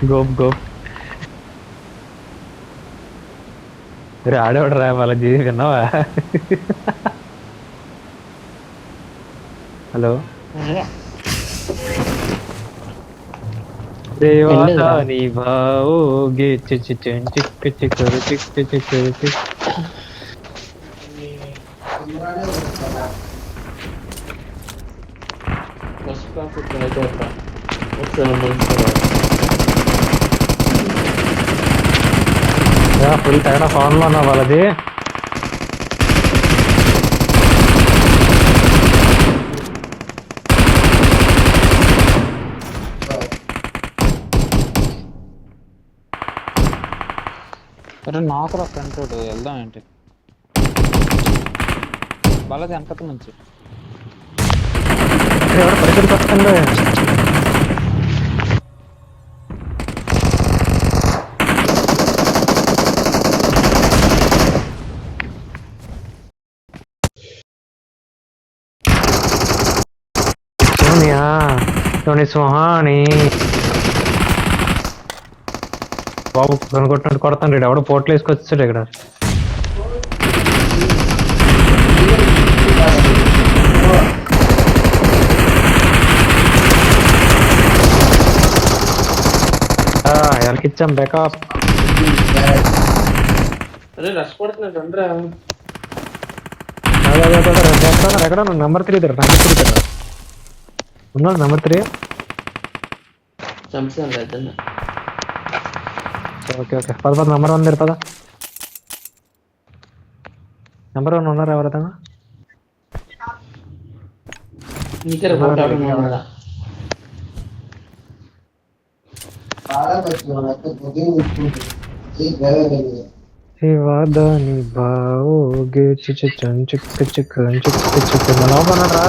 గోప్ గోప్ ఆడేవాడు రా వాళ్ళ జీవి విన్నావా? హలో దేవాదాని భావోగే చిక్ చిక్ చిక్కరు చిక్ చిక్కరు చిక్. ఫుల్ తగడా ఫోన్ లో ఉన్నా వాళ్ళది. అరే నాకు రా ఫ్రంట్ రోడ్ వెళ్దాం ఏంటి బాలాజీ వెనకత నుంచి ఎవరు పరిస్థితికి వస్తుంది? సోనియా సోని సుహాని బాబు కనుకొట్టినట్టు కొడతాను రేడు. ఎవడో పోట్లు వేసుకొచ్చాడు ఇక్కడ. ఎలకిచ్చాం బ్యాకప్. ఎక్కడ నెంబర్ 3 దగ్గర ఉన్నాడు. నెంబర్ 3 ఓకే ఓకే పద పద. నెంబర్ 1 దగ్గర పద. నెంబర్ 1 ఉన్నారు ఎవరైనా? శివాదాని బావోగే చిక్ చిక్ చిక్ లోపల ఉన్నారా?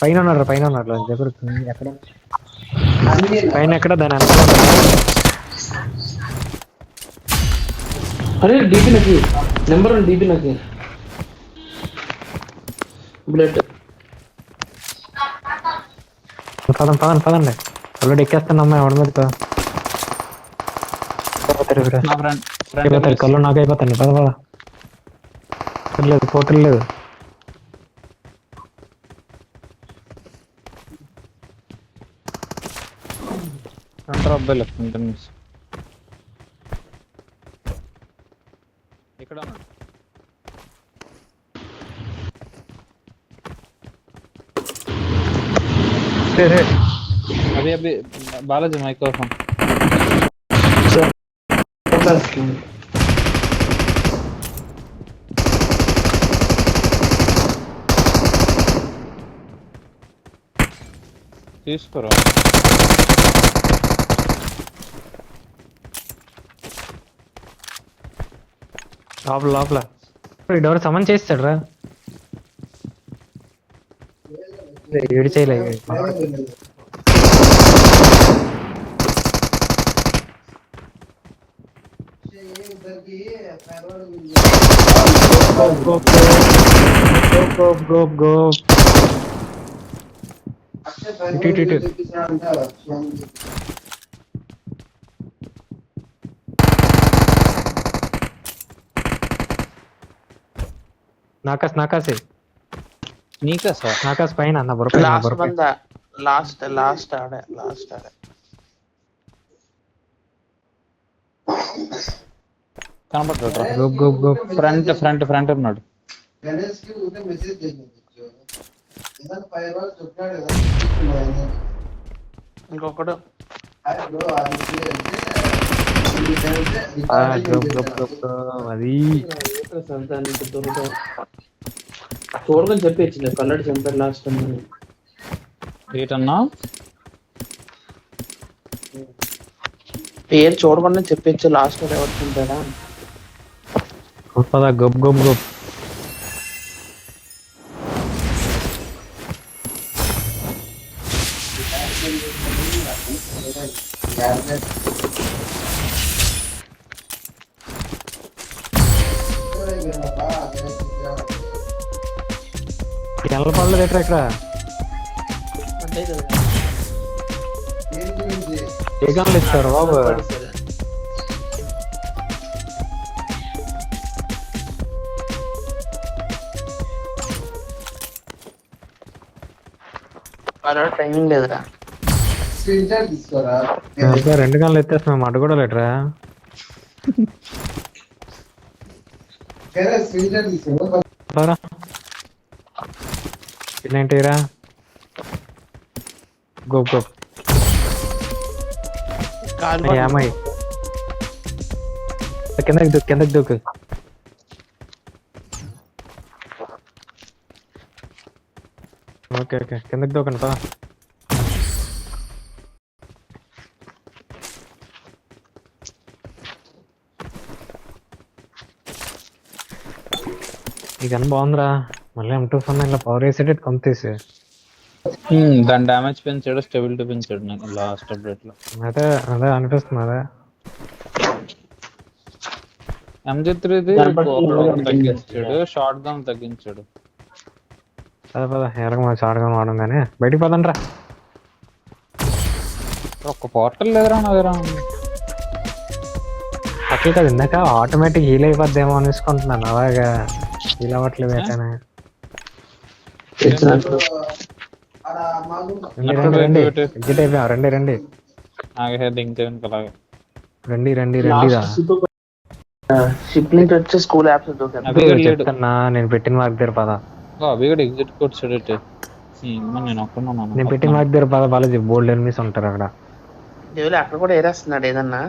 పైన ఉన్నారా? పైన ఉన్నారు దగ్గర. ఎక్కడ పైన? ఎక్కడ దాని వెనకాల? అరే డీపీ నాకు నెంబర్ 1 డీపీ నాకు బుల్లెట్. పదండి ఆల్రెడీ ఎక్కేస్తాను. అమ్మాయి ఎవరి మీద కళ్ళు నాకు అయిపోతాను. పద లేదు పోటీ లేదు. ఫ్రంట్ అబ్బాయి లెఫ్ట్ ఇక్కడ అభి అభి బాలాజీ మైక్రోఫోన్ తీసుకోరా. లోపల ఎవరు సమన్ చేస్తాడు రా? ఏడు చేయలే. నాకాసే నీకా సార్? నాకాస్ పైన అన్న లాస్ట్ ఆడే కనపడ్డా? ఫ్రంట్ ఉన్నాడు. ఇంకొకడు అది చూడమని చెప్పి ఇచ్చింది. కల్లడి చంపారు లాస్ట్ టైం. ఏటన్నా పేరు చూడమని చెప్పించు. లాస్ట్ టైం ఎవరు చంపారా? గొప్ గొప్ గొప్. ఎల్ల పడలేదు ఎక్కడ అంటే ఏ గన్లు ఇస్తారు బాబు? టైమింగ్ లేదురా. ఇంకా 2 గన్లు ఎత్తేస్తున్నాం, అడ్డు కూడా లేటరా. ఏంటిరా గో గో అమ్మాయి కిందకి దూకు. ఓకే కిందకి దూకండి పా. ఈ గన్ బాగుందిరా. మళ్ళీ M249 ఇలా పవర్ వేసేటట్టు కంపేసి. దాని డ్యామేజ్ పెంచాడు, స్టెబిలిటీ పెంచాడు నాకు లాస్ట్ అప్డేట్ లో. అదే అనిపిస్తుంది. అదే MG3 తగ్గించాడు, షార్ట్ గన్ తగ్గించాడు. పద ఎరగ మా షార్ట్ గన్ వాడడం కానీ బయటికి పదండి రా. ఒక్క పోర్టల్ లేదురా నా దగ్గర. అట్లా కదా ఇందాక ఆటోమేటిక్ హీల్ అయిపోద్దేమో అనేసుకుంటున్నాను. అలాగా హీల్ అవ్వట్లేదు ఎక్కనే. రండి ఎగ్జిట్ అయిపోయాం. రండి రండి షిప్ నుంచి వచ్చే స్కూల్ యాప్స్ చెప్తున్నా. నేను పెట్టిన మార్క్ దగ్గర పద. ఎగ్జిట్ కోడ్ నేను నేను పెట్టిన మార్క్ దగ్గర పద. బాలాజీ బోల్డ్ ఎనిమిస్ ఉంటారు అక్కడ. అక్కడ కూడా ఏరేస్తున్నాడు ఏదన్నా.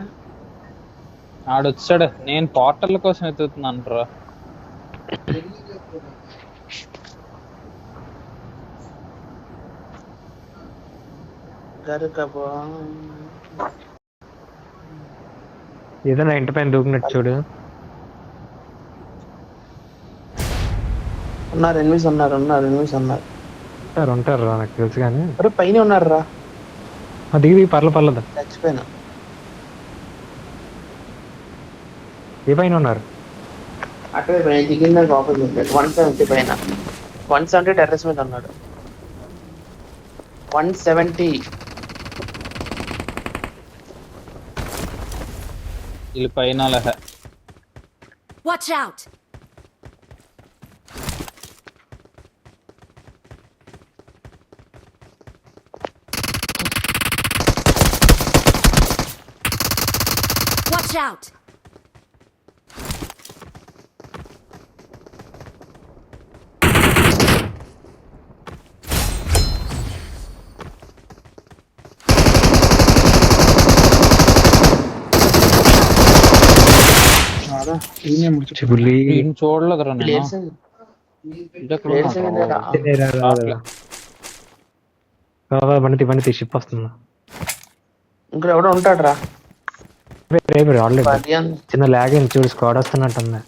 ఆడొచ్చాడు. నేను పోర్టల్ కోసం ఎత్తుతున్నాను రా. ఏదైనా ఇంటి పైన దూకినట్టు చూడు. ఎనిమిస్ ఉన్నారు. ఉంటారు నాకు తెలుసు కానీ. పైన ఉన్నారు రా. దిగి పర్లేదు చచ్చిపోయినా. ఏ పైన ఉన్నారు? అక్కడే పైన దిగిన ఆపోజిట్ 170 పైన. 170 టెర్రస్ మీద ఉన్నాడు. 170. వీళ్ళు పైన Watch out! Watch out! చూడలేదురా నేను. బండి షిప్ వస్తుందా? ఇంకా ఎవడో ఉంటాడు రా. చిన్న లాగ్ అయింది చూడు. స్క్వాడ్ వస్తున్నట్టుంది.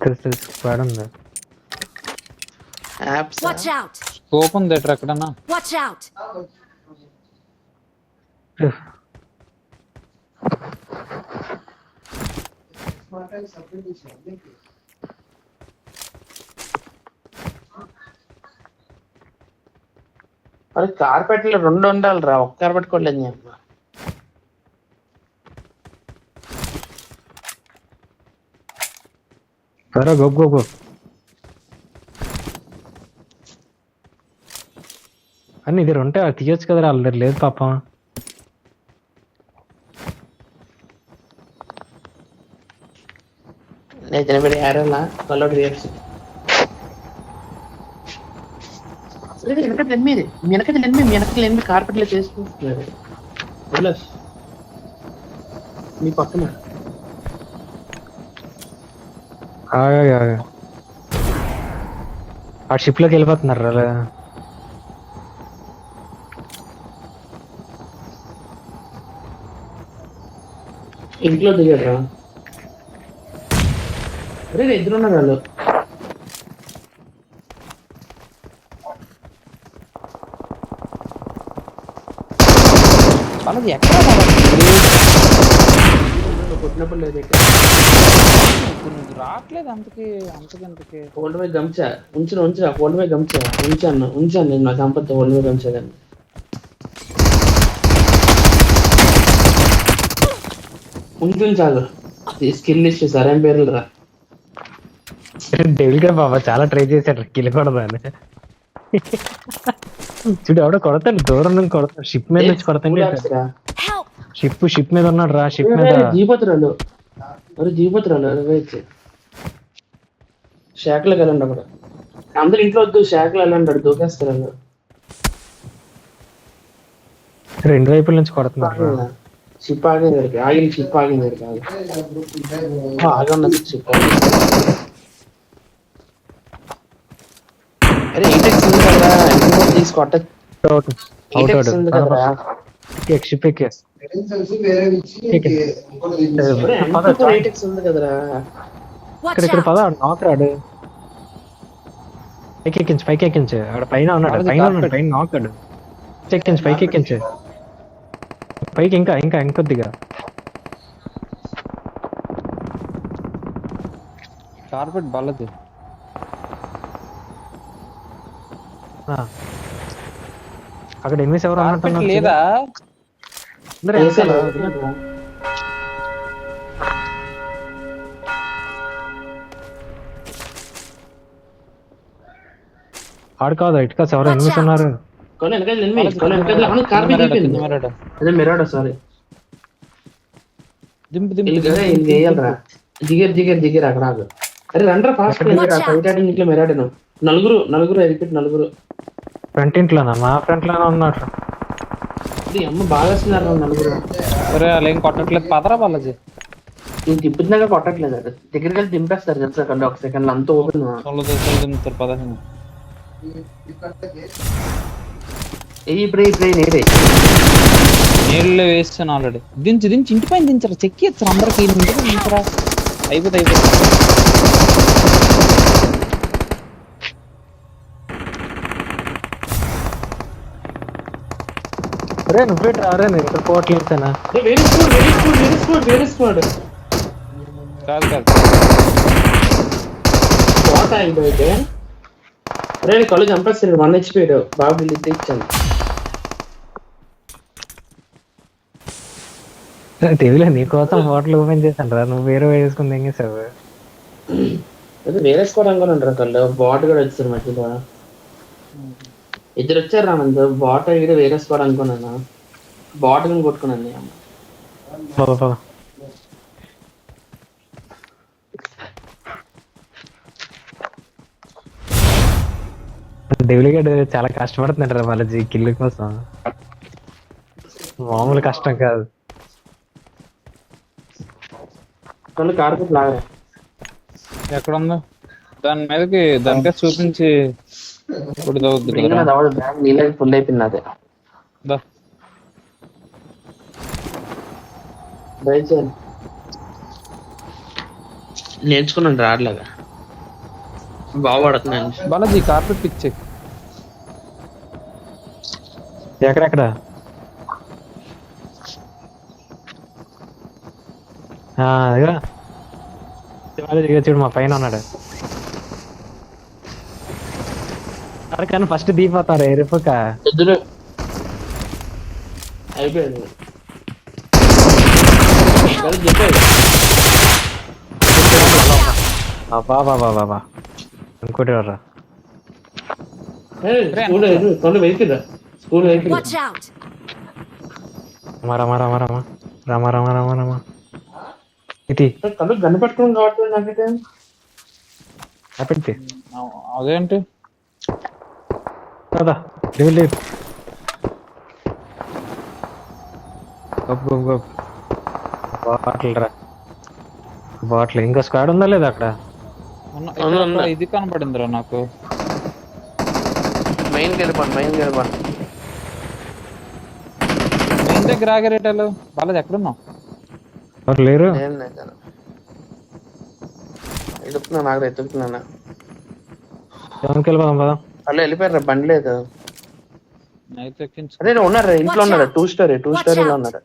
తెలుసు స్క్వాడ్ ఉంది. Watch out! స్కోప్ ఉంది ఎక్కడన్నా. Watch out! మరి కార్పెట్లు 2 ఉండాలి రా. ఒక్క కార్పెట్ కొట్టలేదు నేను. గో అన్ని ఇది ఉంటే తీయొచ్చు కదరా. ఆల్రెడీ లేదు పాపం. నేను పెట్టి ఏరేలా కల్లోటి రియాక్షన్. వెనకటి కార్పెట్లో చేసుకుంటున్నారు మీ పక్కన. ఆ షిప్ లోకి వెళ్ళిపోతున్నారు అలా. ఇంట్లో దిగాడు. అరే ఎదురున్నారు వాళ్ళు. వాళ్ళది ఎక్కడ కొట్టినప్పుడు లేదు ఇప్పుడు నువ్వు రావట్లేదు అంతకి ఓల్డ్ మీద గంచా ఉంచురా ఓల్డ్ మీద గంచా ఉంచాను నేను నా సంపత్తి ఓల్డ్ మీద గంచాదని ఉంచాలి స్కిల్ ఇష్యూ సరైన పేర్లు రా డెవిల్ గా బాబా చాలా ట్రై చేశాడు కిల్లకూడదు అని చూడు ఎవడో కొడతాడు దూరం నుంచి కొడతాడు షిప్ మీద నుంచి కొడతాడు Help! షిప్ మీద ఉన్నాడు రా షిప్ మీద జీపోతురాలు షాక్లోకి వెళ్ళండి అక్కడ అందరు ఇంట్లో వద్దు షాక్లో వెళ్ళండి దూకేస్తారు వాళ్ళు రెండు వైపుల నుంచి కొడుతున్నారు షిప్ ఆగింది షిప్ ఆగింది కాదు ఆగన్నది షిప్ అరే ఈటెక్స్ ఉంది కదా తీసి ఈటెక్స్ ఉంది కదా షిప్ ఎక్కేసి ఈటెక్స్ ఉంది కదరా Watch ఇక్కడ out! పద నాకురాడు పైకి ఎక్కించు అక్కడ పైన ఉన్నాడు పైన నాకాడు పైకి ఎక్కించు పైకి ఇంకా ఇంకొద్దిగా కార్పెట్ బాలది అక్కడ ఎనిమిది ఎవరు కార్పెట్ లేదా ఆడు కాదు ఇటు కాదు ఎవరు ఎనిమిది ఉన్నారు అదే మిరాడో సారీ దింపు వేయాలరా దిగరు అక్కడ ఆగు. అరే రండ్రా ఫాస్ట్ ఇంట్లో మెరాడను నలుగురు రిపీట్ నలుగురు ఫ్రంట్ ఇంట్లోనా మా ఫ్రంట్ లోనే ఉన్నారు అమ్మ బాగా వస్తున్నారు నలుగురు సరే అలా ఏం కొట్టట్లేదు పదరా బాలాజీ నేను తిప్పుతున్నాగా కొట్టట్లేదు అది దగ్గరికి వెళ్ళి దింపేస్తారు తెలుసా కండి ఒక సెకండ్ అంతా ఓపెన్ దింపుతారు పదహేను ఇప్పుడు నేడే నీళ్ళు వేస్తాను ఆల్రెడీ దించు ఇంటి పైన దించరా చెక్కి ఇచ్చారు అందరికి దించరా అయిపోతే అరే నువ్వే రారే నేను ఇక్కడ పోవట్లేదునా వేరే స్క్వాడ్ కాదు స్పాట్ అయిపోయితే అరే కళ్ళు చంపేస్తాడు 1 HP బాబు ఇల్లు ఇచ్చాను తెలియలే నీకోసం హోటల్ ఓపెన్ చేశాను రా నువ్వు వేరే వేసుకుంది ఏం చేసావు అదే వేరే స్క్వాడ్ అనుకోనంటారు కళ్ళు బాట్ కూడా వచ్చారు మధ్యలో ఇద్దరు వచ్చారు రా మంది బాట్ అయ్యి వేరే స్క్వాడ్ అనుకున్నాను బాట్ గా కొట్టుకున్నాను డెవిలిగడ్ చాలా కష్టపడుతున్నాడు బాలాజీ కిల్లు కోసం మామూలు కష్టం కాదు కార్పెట్ లాగా ఎక్కడ ఉందో దానికి చూపించి ఇప్పుడు నీళ్ళకి ఫుల్ అయిపోయింది అదే నేర్చుకున్నాను రాడ్లాగా బాగుపడుతున్నాను బాలాజీ కార్పెట్ పిచ్చే ఎక్కడెక్కడ చూడు మా పైన ఉన్నాడు కానీ ఫస్ట్ దీపోతారు ఎరుపుక అయిపోయింది బాబా ఇంకోటి రా స్కూల్ Watch out! రామా ఇది కళ్ళు గన్ను పట్టుకోవడం కావట్లేదు నాకైతే పెట్టి అదేంటి కదా లేదు బాటిల్ రా బాటిల్ ఇంకో స్క్వాడ్ ఉందా లేదా అక్కడ ఇది కనపడిందిరా నాకు మెయిన్ మెయిన్ దగ్గర ఆగరేటాలు బాలాజీ ఎక్కడున్నావు లేరు ఎత్తుకున్నాను ఎవరికి వెళ్ళిపోదాం పదా అలా వెళ్ళిపోయారు బండి లేదు అయితే ఎక్కించు అదే ఉన్నారు ఇంట్లో ఉన్నారు 2 స్టోరీలో ఉన్నారు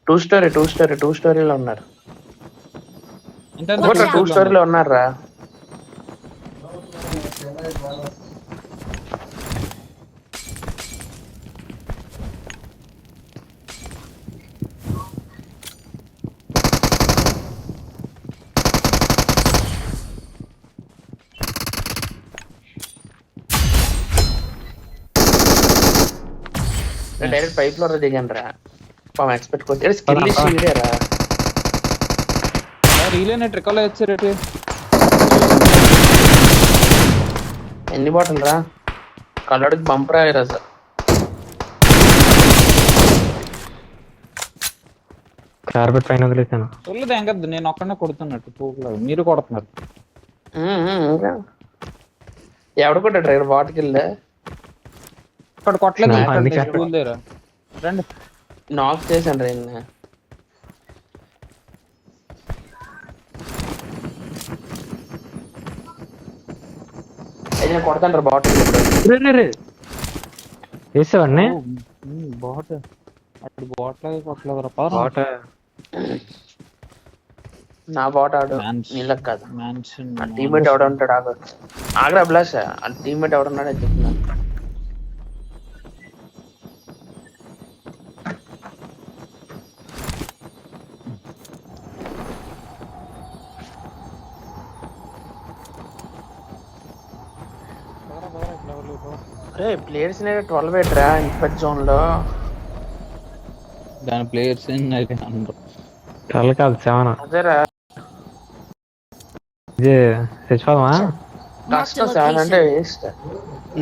2 స్టోరీలో ఉన్నారు అంటే Watch టూ out. స్టోరీలో ఉన్నారా? డైరెక్ట్ పైప్ లో దిగాను రా. పాపం ఎక్స్పెక్ట్ కొట్టి స్కిల్ ఇచ్చి వీడేరా. రీలేనే ట్రికల్ వచ్చారు. ఎన్ని బాటిల్ రా? కళ్ళడికి బంపర్ అయ్యారా సార్. కార్పెట్ పైన వదిలేసాను. చూడలేదు ఏం కదా, నేను ఒక్కడనే కొడుతున్నట్టు పోగలేదు, మీరు కొడుతున్నారు. ఎవడు కొట్టాడు ఇక్కడ బాటికి వెళ్ళా? ఇక్కడ కొట్టలేదు, నా ఇక్కడ అందుకే స్కూల్ దగ్గర. రండి. నాక్ చేశాను రా నిన్న. నేను కొడతాను రా బాటిల్. వేసేవాడిని బాట్ అటు బాట్ లాగా కొట్టలేదు రా. బాట నా బాట్ ఆడు నీళ్ళకి కాదు. ఆ టీమ్మేట్ ఎవడ ఉంటాడు? ఆగ్రా అభిలాష్. ఆ టీమ్మేట్ ఎవడున్నాడు అని చెప్తున్నా. అరే ప్లేయర్స్ 12 పెట్టరా ఇన్ఫెక్ట్ జోన్ లో. దాని ప్లేయర్స్ అందరూ ట్వెల్వ్ కాదు 7. అదేరా ఇది తెచ్చిపోదామా? కష్టం 7 అంటే వేస్ట్.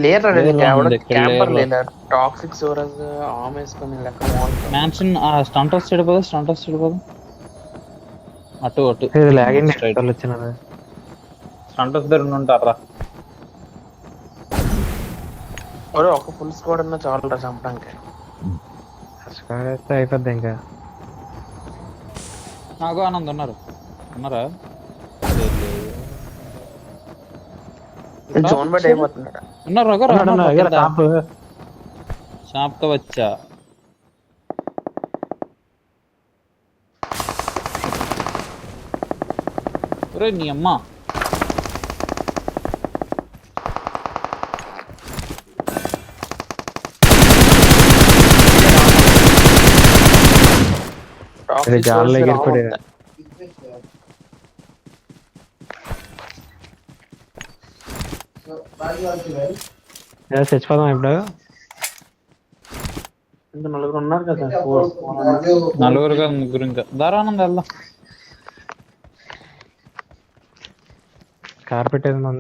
లేరా క్యాంపర్ లేదా టాక్సిక్ సోరస్ ఆమ్ వేసుకొని లెక్క. మ్యాన్షన్ స్టంట్ హౌస్ చెడిపోదా, స్టంట్ హౌస్ చెడిపోదా. అటు అటు ఇది లాగింగ్ వచ్చినది. స్టంట్ హౌస్ దగ్గర ఉంటారా? ఒక ఫుల్ స్క్వాడ్ అన్నా చాలు రా చంపడానికి. అయిపోద్ది ఇంకా. నాకు ఆనంద్ ఉన్నారా? జోన్ బెడ్ అయిపోతున్నాడు. ఉన్నారు షాప్ తో వచ్చా. నీ అమ్మ జాన్లో ఎగిరిపడే. చచ్చిపోదాం ఇప్పుడు. ఇంకా నలుగురు ఉన్నారు కదా. నలుగురుగా ముగ్గురు ఇంకా దారానంద వెళ్దాం. కార్పెట్ అయిపోయాడు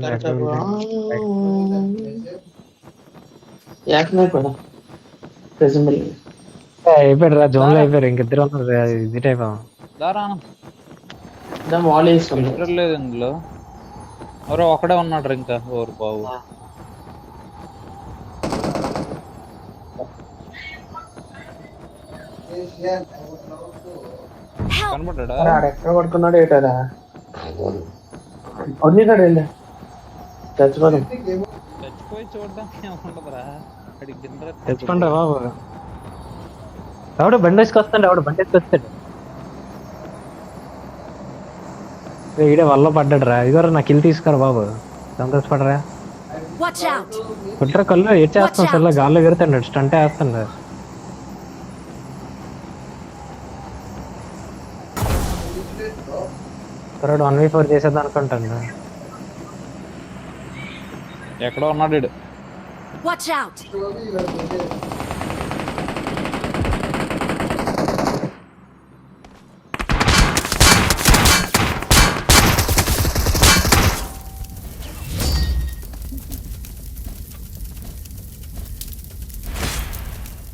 రా. జోన్ లో అయిపోయారు. ఇంకిద్దరు ఉన్నారు. విజిట్ అయిపోయాం. లేదు ఇందులో ఎవరో ఒకడే ఉన్నాడు ఇంకా. ఓరు బాబు కనబడ్డా? ఎక్కడ పడుకున్నాడు ఏటారా? వదిలేదాడు వెళ్ళా చచ్చిపోదాం. చచ్చిపోయి చూడడం ఏముండదురా. తెచ్చుకుంటా బాబు. ఎవడు బండేసుకు వస్తాడు. ఈడే వల్ల పడ్డాడు రా. ఇదిగోరా నా కిల్ తీసుకురా బాబు. సంతోషపడరా. కుట్ర కళ్ళు ఏడ్ చేస్తాం సార్. గాల్లో ఎగురుతాడు. స్టంట్ వేస్తాడు. కుర్రాడు 1v4 చేసేద్దాం అనుకుంటాను. ఎక్కడో ఉన్నాడు.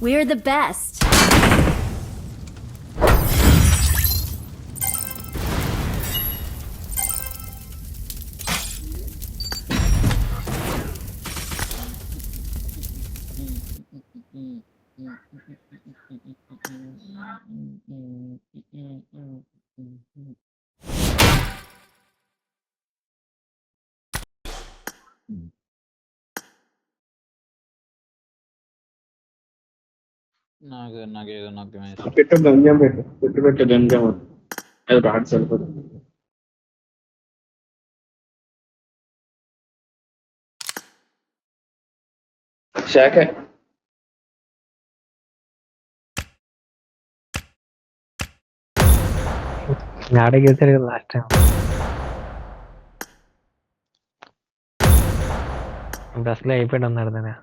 We're the best. నాకు పెట్టు గంజాం పెట్టు. పెట్టు గంజాం. అది రాడ్ సరిపోతుంది. షాకే. ఆడే గెలిచారు కదా లాస్ట్ టైం. ఇప్పుడు అసలే అయిపోయాడు అన్నాడు దాన్ని.